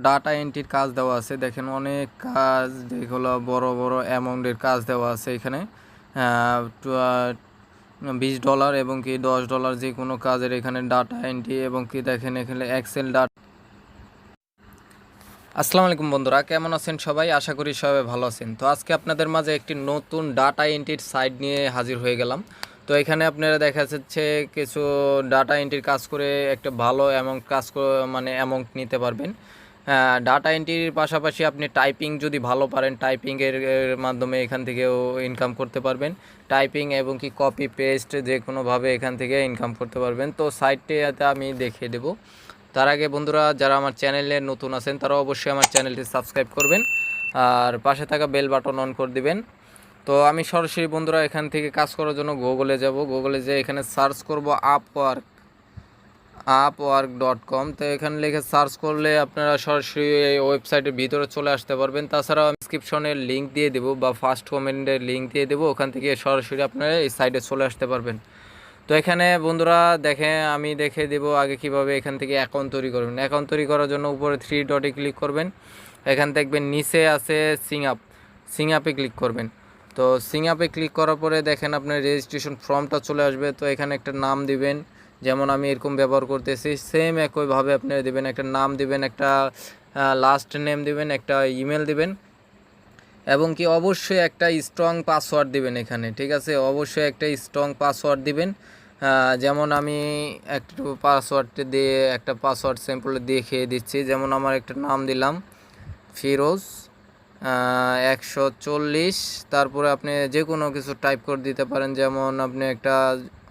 Data এন্ট্রির কাজ দেওয়া আছে। দেখেন অনেক কাজ, যেগুলো বড় বড় অ্যামাউন্টের কাজ দেওয়া আছে এখানে। $20 এবং কি $10 যে কোনো কাজের এখানে ডাটা এন্ট্রি, এবং কি দেখেন এখানে এক্সেল ডাটা। আসসালামু আলাইকুম বন্ধুরা, কেমন আছেন সবাই? আশা করি সবাই ভালো আছেন। তো আজকে আপনাদের মাঝে একটি নতুন ডাটা এন্ট্রির সাইট নিয়ে হাজির হয়ে গেলাম। তো এখানে আপনারা দেখা যাচ্ছে কিছু ডাটা এন্ট্রির কাজ করে একটা ভালো অ্যামাউন্ট মানে অ্যামাউন্ট নিতে পারবেন। ডাটা এন্ট্রির পাশাপাশি আপনি টাইপিং যদি ভালো পারেন, টাইপিংয়ের মাধ্যমে এখান থেকেও ইনকাম করতে পারবেন। টাইপিং এবং কি কপি পেস্ট যে কোনোভাবে এখান থেকে ইনকাম করতে পারবেন। তো সাইটটিতে আমি দেখিয়ে দেবো। তার আগে বন্ধুরা, যারা আমার চ্যানেলে নতুন আছেন তারা অবশ্যই আমার চ্যানেলটি সাবস্ক্রাইব করবেন আর পাশে থাকা বেল বাটন অন করে দিবেন। তো আমি সরাসরি বন্ধুরা এখান থেকে কাজ করার জন্য গুগলে যাব। গুগলে যে এখানে সার্চ করব upwork.com। তো এখানে লিখে সার্চ করলে আপনারা সরাসরি এই ওয়েবসাইটের ভিতরে চলে আসতে পারবেন। তাছাড়াও আমি ডিসক্রিপশনের লিঙ্ক দিয়ে দেবো বা ফার্স্ট কমেন্টের লিঙ্ক দিয়ে দেবো, ওখান থেকে সরাসরি আপনারা এই সাইটে চলে আসতে পারবেন। তো এখানে বন্ধুরা আমি দেখে দেব আগে কিভাবে এখান থেকে অ্যাকাউন্ট তৈরি করবেন। অ্যাকাউন্ট তৈরি করার জন্য উপরে 3 ডটে ক্লিক করবেন। এখান দেখবেন নিচে আছে সিং আপে ক্লিক করবেন। তো সিং আপে ক্লিক করার পরে দেখেন আপনার রেজিস্ট্রেশন ফর্মটা চলে আসবে। তো এখানে একটা নাম দিবেন, যেমন আমি এরকম ব্যবহার করতেছি, সেম একইভাবে আপনি দিবেন। একটা নাম দিবেন, একটা লাস্ট নেম দিবেন, একটা ইমেল দিবেন, এবং কি অবশ্যই একটা স্ট্রং পাসওয়ার্ড দিবেন এখানে। ঠিক আছে, অবশ্যই একটা স্ট্রং পাসওয়ার্ড দিবেন। যেমন আমি একটু পাসওয়ার্ডটা দিয়ে একটা পাসওয়ার্ড স্যাম্পল দিয়ে দিচ্ছি। যেমন আমার একটা নাম দিলাম ফিরোজ 140। তারপরে আপনি যে কোনো কিছু টাইপ করে দিতে পারেন, যেমন আপনি একটা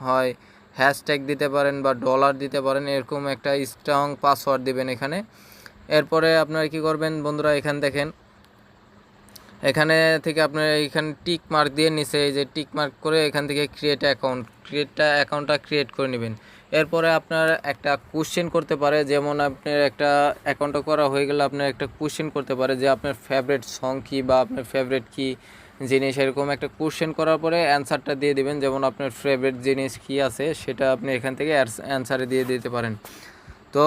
হয় হ্যাশট্যাগ দিতে পারেন বা ডলার দিতে পারেন, এরকম একটা স্ট্রং পাসওয়ার্ড দিবেন এখানে। এরপরে আপনারা কি করবেন বন্ধুরা, এখানে থেকে আপনার এখানে টিক মার্ক দিয়ে নিচে এই যে টিক মার্ক করে এখান থেকে অ্যাকাউন্টটা ক্রিয়েট করে নেবেন। এরপরে আপনার একটা কোশ্চেন করতে পারে, যেমন আপনার একটা অ্যাকাউন্টটা করা হয়ে গেলে আপনার একটা কোশ্চেন করতে পারে যে আপনার ফেভারিট সং কী বা আপনার ফেভারিট কী জিনিস, এরকম একটা কোশ্চেন করার পরে অ্যান্সারটা দিয়ে দিবেন। যেমন আপনার ফেভারিট জিনিস কী আছে সেটা আপনি এখান থেকে অ্যান্সারে দিয়ে দিতে পারেন। তো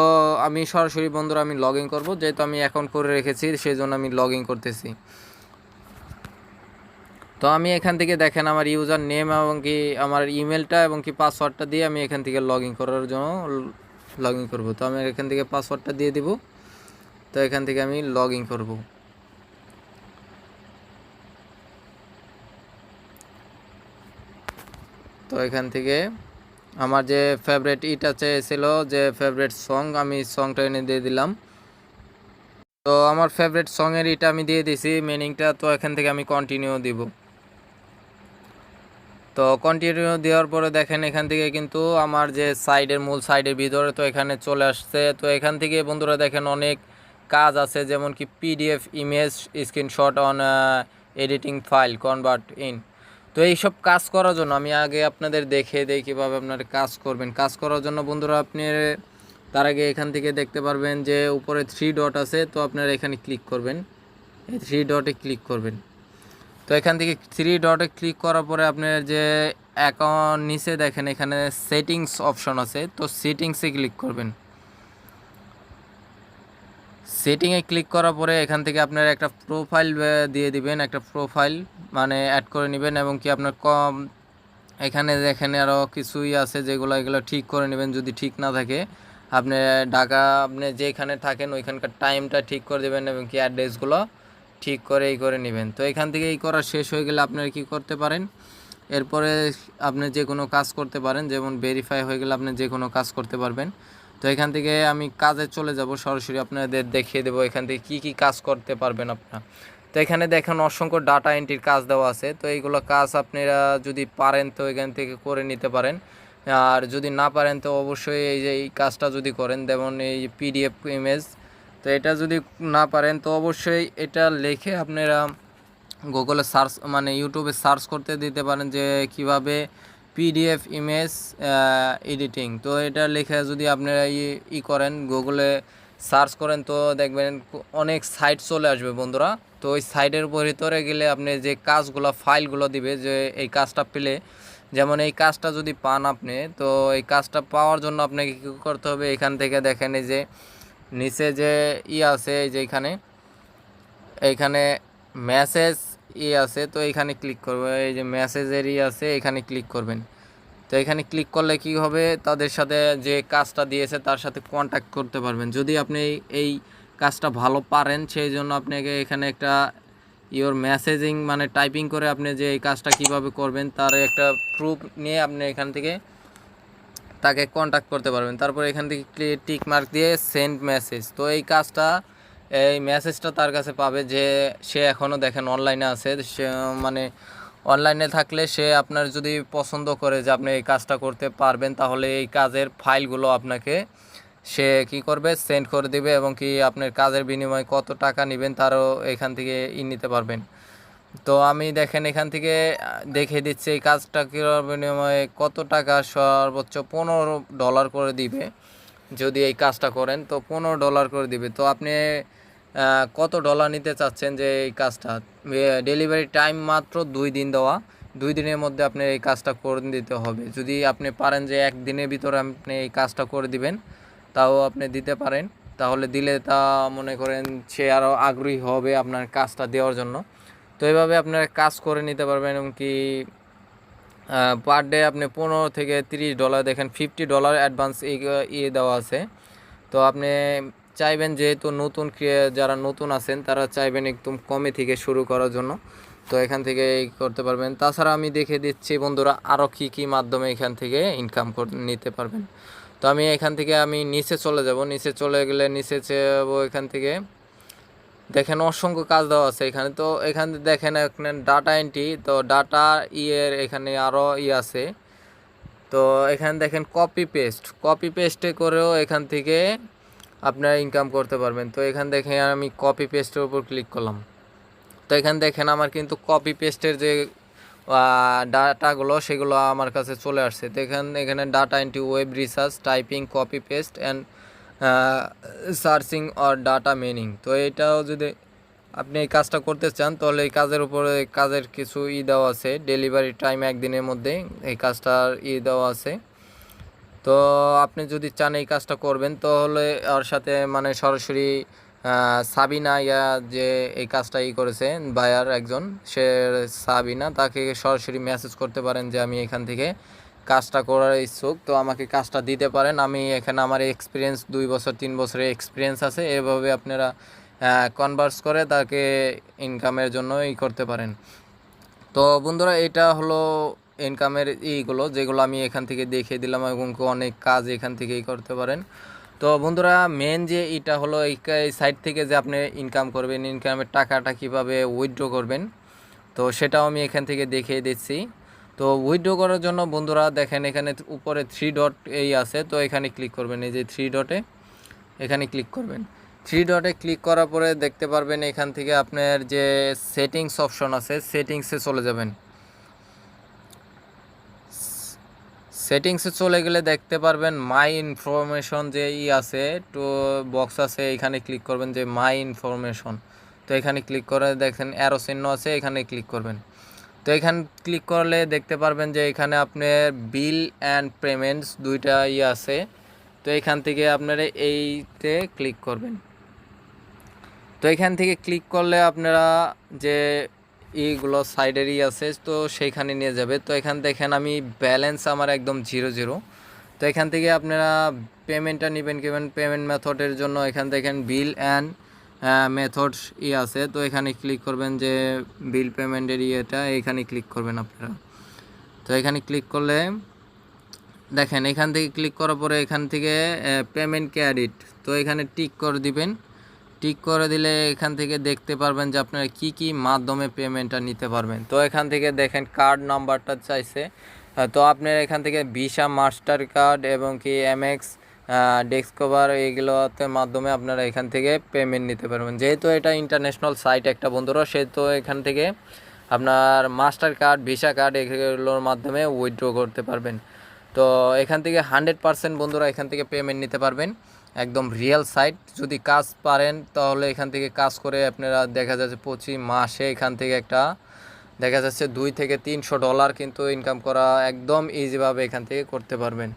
আমি সরাসরি বন্ধুরা আমি লগ ইন করবো, যেহেতু আমি অ্যাকাউন্ট করে রেখেছি সেই জন্য আমি লগ ইন করতেছি। তো আমি এখান থেকে দেখেন আমার ইউজার নেম এবং কি আমার ইমেলটা এবং কি পাসওয়ার্ডটা দিয়ে আমি এখান থেকে লগ ইন করার জন্য লগ ইন করবো। তো আমি এখান থেকে পাসওয়ার্ডটা দিয়ে দিব। তো এখান থেকে আমি লগ ইন করবো। তো এখান থেকে আমার যে ফেভারিট ছিল যে ফেভারিট সং, আমি সংটা এনে দিয়ে দিলাম। তো আমার ফেভারিট সঙের আমি দিয়ে দিছি মিনিংটা। তো এখান থেকে আমি কন্টিনিউ দিব। তো কন্টিনিউ দেওয়ার পরে দেখেন এখান থেকে কিন্তু আমার যে মূল সাইডের ভিতরে তো এখানে চলে আসছে। তো এখান থেকে বন্ধুরা দেখেন অনেক কাজ আছে, যেমন কি PDF image screenshot on editing file convert in. তো এইসব কাজ করার জন্য আমি আগে আপনাদের দেখে দিই কীভাবে আপনারা কাজ করবেন। কাজ করার জন্য বন্ধুরা আপনি তার আগে এখান থেকে দেখতে পারবেন যে উপরে 3 ডট আছে। তো আপনারা এখানে ক্লিক করবেন, এই 3 ডটে ক্লিক করবেন। তো এখান থেকে 3 ডটে ক্লিক করার পরে আপনার যে অ্যাকাউন্ট নিচে দেখেন এখানে সেটিংস অপশন আছে। তো সেটিংসে ক্লিক করবেন। সেটিংয়ে ক্লিক করার পরে এখান থেকে আপনার একটা প্রোফাইল দিয়ে দিবেন, একটা প্রোফাইল মানে অ্যাড করে নেবেন। এবং কি আপনার এখানে দেখেন আরও কিছুই আছে এগুলো ঠিক করে নেবেন। যদি ঠিক না থাকে আপনি আপনি যেখানে থাকেন ওইখানকার টাইমটা ঠিক করে দেবেন এবং কি অ্যাড্রেসগুলো ঠিক করে করে নেবেন। তো এখান থেকে করা শেষ হয়ে গেলে আপনারা কি করতে পারেন, এরপরে আপনি যে কোনো কাজ করতে পারেন। যেমন ভেরিফাই হয়ে গেলে আপনি যে কোনো কাজ করতে পারবেন। তো এখান থেকে আমি কাজে চলে যাব, সরাসরি আপনাদের দেখিয়ে দেবো এখান থেকে কি কাজ করতে পারবেন আপনারা। তো এখানে দেখেন অসংখ্য ডাটা এন্ট্রির কাজ দেওয়া আছে। তো এইগুলো কাজ আপনারা যদি পারেন তো এখান থেকে করে নিতে পারেন, আর যদি না পারেন তো অবশ্যই এই কাজটা যদি করেন, যেমন এই পিডিএফ ইমেজ। তো এটা যদি না পারেন তো অবশ্যই এটা লিখে আপনারা গুগলে সার্চ মানে ইউটিউবে সার্চ করতে দিতে পারেন যে কিভাবে পিডিএফ ইমেজ এডিটিং। তো এটা লিখে যদি আপনারা করেন গুগলে সার্চ করেন তো দেখবেন অনেক সাইট চলে আসবে বন্ধুরা। তো ওই সাইটের ভিতরে গেলে আপনি যে কাজগুলো ফাইলগুলো দিবে যে এই কাজটা পেলে, যেমন এই কাজটা যদি পান আপনি, তো এই কাজটা পাওয়ার জন্য আপনাকে কী করতে হবে, এখান থেকে দেখেন এই যে নিচে যে আছে এই যে এইখানে মেসেজ আছে, তো এইখানে ক্লিক করবে, এই যে মেসেজের আছে এখানে ক্লিক করবেন। তো এখানে ক্লিক করলে কি হবে, তাদের সাথে যে কাজটা দিয়েছে তার সাথে কন্ট্যাক্ট করতে পারবেন। যদি আপনি এই কাজটা ভালো পারেন, সেই জন্য আপনাকে এখানে একটা মেসেজিং মানে টাইপিং করে আপনি যে এই কাজটা কিভাবে করবেন তার একটা প্রুফ নিয়ে আপনি এখান থেকে তাকে কন্ট্যাক্ট করতে পারবেন। তারপর এখান থেকে টিক মার্ক দিয়ে সেন্ড মেসেজ, তো এই কাজটা এই মেসেজটা তার কাছে পাবে যে সে এখনও দেখেন অনলাইনে আছে। সে মানে অনলাইনে থাকলে সে আপনার যদি পছন্দ করে যে আপনি এই কাজটা করতে পারবেন, তাহলে এই কাজের ফাইলগুলো আপনাকে সে কি করবে, সেন্ড করে দিবে, এবং কি আপনার কাজের বিনিময়ে কত টাকা নেবেন তারও এখান থেকে নিতে পারবেন। তো আমি দেখেন এখান থেকে দেখে দিচ্ছি এই কাজটা করার বিনিময়ে কত টাকা, সর্বোচ্চ $15 করে দিবে। যদি এই কাজটা করেন তো $15 করে দিবে। তো আপনি কত ডলার নিতে চাচ্ছেন যে এই কাজটা, ডেলিভারি টাইম মাত্র 2 দিন দেওয়া, 2 দিনের মধ্যে আপনি এই কাজটা করে দিতে হবে। যদি আপনি পারেন যে 1 দিনের ভিতরে আপনি এই কাজটা করে দিবেন, তাও আপনি দিতে পারেন। তাহলে দিলে তা মনে করেন সে আরও আগ্রহী হবে আপনার কাজটা দেওয়ার জন্য। তো এইভাবে আপনারা কাজ করে নিতে পারবেন। এবং কি পার ডে আপনি $15 থেকে $30 দেখেন, $50 অ্যাডভান্স দেওয়া আছে। তো আপনি চাইবেন যেহেতু নতুন যারা নতুন আছেন তারা চাইবেন একদম কমে থেকে শুরু করার জন্য, তো এখান থেকে করতে পারবেন। তাছাড়া আমি দেখে দিচ্ছি বন্ধুরা আরও কী মাধ্যমে এখান থেকে ইনকাম নিতে পারবেন। তো আমি এখান থেকে নিচে চলে যাব, নিচে চলে গেলে নিচে যাবো, এখান থেকে দেখেন অসংখ্য কাজ দেওয়া আছে এখানে। তো এখানে দেখেন এখানে ডাটা এন্ট্রি, তো ডাটা এখানে আরও আছে। তো এখানে দেখেন কপি পেস্টে করেও এখান থেকে আপনারা ইনকাম করতে পারবেন। তো এখান দেখে আমি কপি পেস্টের উপর ক্লিক করলাম। তো এখানে দেখেন আমার কিন্তু কপি পেস্টের যে ডাটাগুলো সেগুলো আমার কাছে চলে আসছে। তো এখানে data entry, web research, typing, copy paste and searching or data mining. তো এটাও যদি আপনি এই কাজটা করতে চান তাহলে এই কাজের উপরে কাজের কিছু দেওয়া আছে, ডেলিভারি টাইম 1 দিনের মধ্যে এই কাজটার দেওয়া আছে। তো আপনি যদি চান এই কাজটা করবেন তাহলে ওর সাথে মানে সরাসরি সাবিনা যে এই কাজটা করেছে বায়ার একজন, সে সাবিনা, তাকে সরাসরি মেসেজ করতে পারেন যে আমি এখান থেকে কাজটা করার ইচ্ছুক, তো আমাকে কাজটা দিতে পারেন। আমি এখানে আমার এক্সপিরিয়েন্স 2 বছর 3 বছরের এক্সপিরিয়েন্স আছে। এভাবে আপনারা কনভার্স করে তাকে ইনকামের জন্য করতে পারেন। তো বন্ধুরা এটা হলো ইনকামের যেগুলো আমি এখান থেকে দেখিয়ে দিলাম, এবং অনেক কাজ এখান থেকেই করতে পারেন। তো বন্ধুরা মেন যে এটা হলো এই সাইট থেকে যে আপনি ইনকাম করবেন, ইনকামের টাকাটা কিভাবে উইথড্র করবেন, তো সেটাও আমি এখান থেকে দেখিয়ে দিচ্ছি। তো উইথড্র করার জন্য বন্ধুরা দেখেন এখানে উপরে 3 ডট আছে, তো এখানে ক্লিক করবেন, এই যে 3 ডটে এখানে ক্লিক করবেন। 3 ডটে ক্লিক করার পরে দেখতে পারবেন এখান থেকে আপনার যে সেটিংস অপশন আছে, সেটিংসে চলে যাবেন। সেটিংসে চলে গেলে দেখতে পারবেন মাই ইনফরমেশন যে আছে, তো বক্স আছে, এখানে ক্লিক করবেন যে মাই ইনফরমেশন। তো এখানে ক্লিক করে দেখেন অ্যারো চিহ্ন আছে, এখানে ক্লিক করবেন। তো এখানে ক্লিক করলে দেখতে পারবেন যে এখানে আপনার বিল অ্যান্ড পেমেন্টস দুইটা আছে। তো এখান থেকে আপনারা এইতে ক্লিক করবেন। তো এখান থেকে ক্লিক করলে আপনারা যে এইগুলো সাইডেরই আছে, তো সেইখানে নিয়ে যাবে। তো এখান দেখেন আমি ব্যালেন্স আমার একদম 0 তো এখান থেকে আপনারা পেমেন্টটা নেবেন কেমন, পেমেন্ট মেথডের জন্য এখান দেখেন বিল অ্যান্ড মেথডস আছে। তো এখানে ক্লিক করবেন যে বিল পেমেন্টের এটা, এখানে ক্লিক করবেন আপনারা। তো এখানে ক্লিক করলে দেখেন এখান থেকে ক্লিক করার পরে এখান থেকে পেমেন্ট ক্রেডিট, তো এখানে টিক করে দিবেন। টিক করে দিলে এখান থেকে দেখতে পারবেন যে আপনারা কি মাধ্যমে পেমেন্টটা নিতে পারবেন। তো এখান থেকে দেখেন কার্ড নাম্বারটা চাইছে, তো আপনারা এখান থেকে ভিসা, মাস্টার কার্ড এবং কি এমএক্স, ডিসকভার এইগুলোতে মাধ্যমে আপনারা এখান থেকে পেমেন্ট নিতে পারবেন। যেহেতু এটা ইন্টারন্যাশনাল সাইট একটা বন্ধুরা, সেহেতু এখান থেকে আপনার মাস্টার কার্ড, ভিসা কার্ড এগুলোর মাধ্যমে উইথড্র করতে পারবেন। তো এখান থেকে 100% বন্ধুরা এখান থেকে পেমেন্ট নিতে পারবেন, একদম রিয়েল সাইট। যদি কাজ পারেন তাহলে এখান থেকে কাজ করে আপনারা দেখা যাচ্ছে 25 মাসে এখান থেকে একটা দেখা যাচ্ছে $200 থেকে $300 কিন্তু ইনকাম করা একদম ইজিভাবে এখান থেকে করতে পারবেন।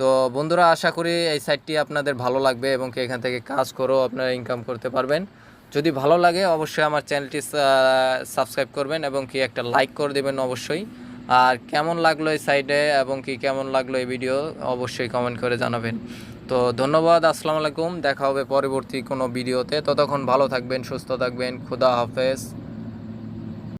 তো বন্ধুরা, আশা করি এই সাইটটি আপনাদের ভালো লাগবে এবং কি এখান থেকে কাজ করেও আপনারা ইনকাম করতে পারবেন। যদি ভালো লাগে অবশ্যই আমার চ্যানেলটি সাবস্ক্রাইব করবেন এবং কি একটা লাইক করে দেবেন অবশ্যই। আর কেমন লাগলো এই সাইটে এবং কি কেমন লাগলো এই ভিডিও অবশ্যই কমেন্ট করে জানাবেন। তো ধন্যবাদ, আসসালামু আলাইকুম, দেখা হবে পরবর্তী কোনো ভিডিওতে। ততক্ষণ ভালো থাকবেন, সুস্থ থাকবেন, খুদা হাফেজ।